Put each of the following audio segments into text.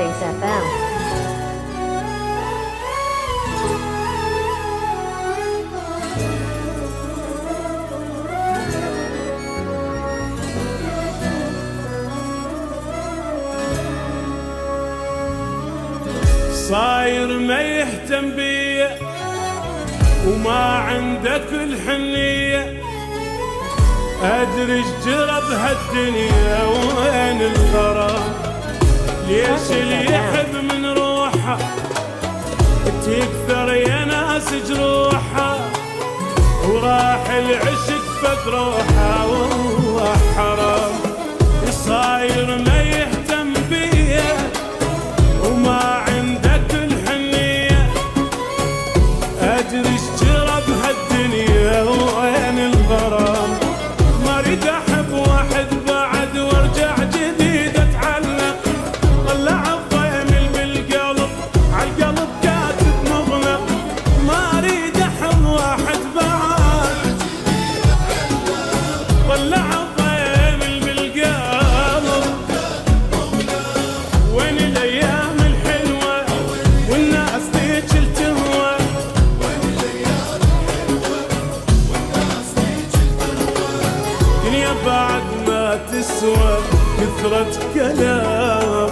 Starbase FM. صاير ما يهتم بيا وما عندك الحنية، أدري ايش جرى بهالدنيا وين الغرام. ليش اللي يحب من روحه تكثر يا ناس جروحه، وراح العشق فد روحه والله حرام. صاير ما يهتم بيا وما عندك الحنية، أدري ايش جرى بهالدنيا وين الغرام. ما اريد احب واحد بعد وارجع جديد اتعلق، طلع الضيمل بالقلب عالقلب كاتب مغلق. ما اريد احب واحد بعد، طلع الضيمل بالقلب. وين الايام الحلوه والناس ذيك التهوى، دنيا بعد ما تسوى كثرة كلام.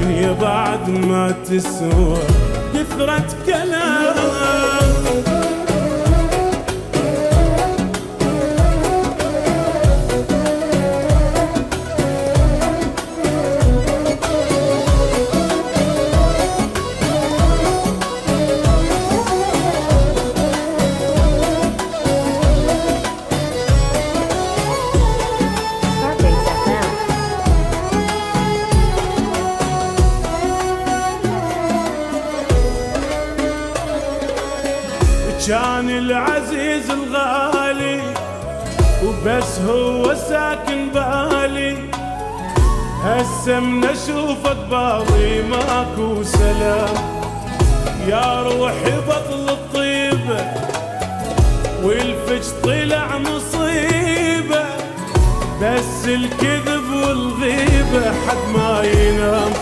دنيا بعد ما تسوى كثرة كلام. Starbase FM. كان العزيز الغالي وبس هو ساكن بالي، هسه من اشوفك باضي ماكو سلام. يا روحي بطل الطيبة والفج طلع مصيبة، بس الكذب والغيبة حد ما ينام.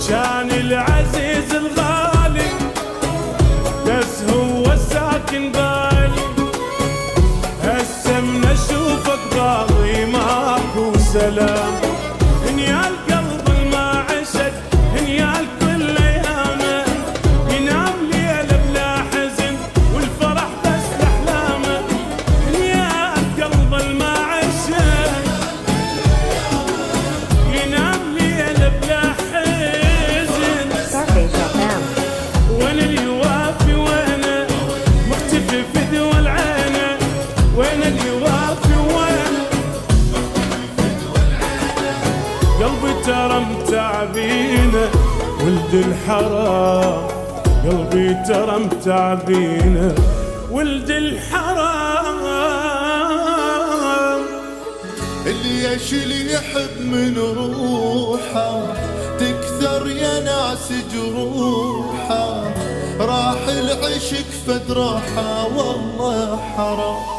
كان العزيز الغالي بس هو ساكن بالي، هسه من اشوفك باضي ماكو سلام. هنيا القلب الما عشق، هنيا الكل ايامه، ينام ليل بلا حزن والفرح بس لاحلامه. هنيا القلب الما عشق، ينام ليل بلا حزن. Starbase FM. وين اللي وافي وينه مختفي في دول عينه، وين اللي وافي وينه. قلبي ترى متعبينه ولد الحرام، قلبي ترى متعبينه ولد الحرام. ليش اللي يحب من روحه تكثر يا ناس جروحه، راح العشق فد راحه والله حرام.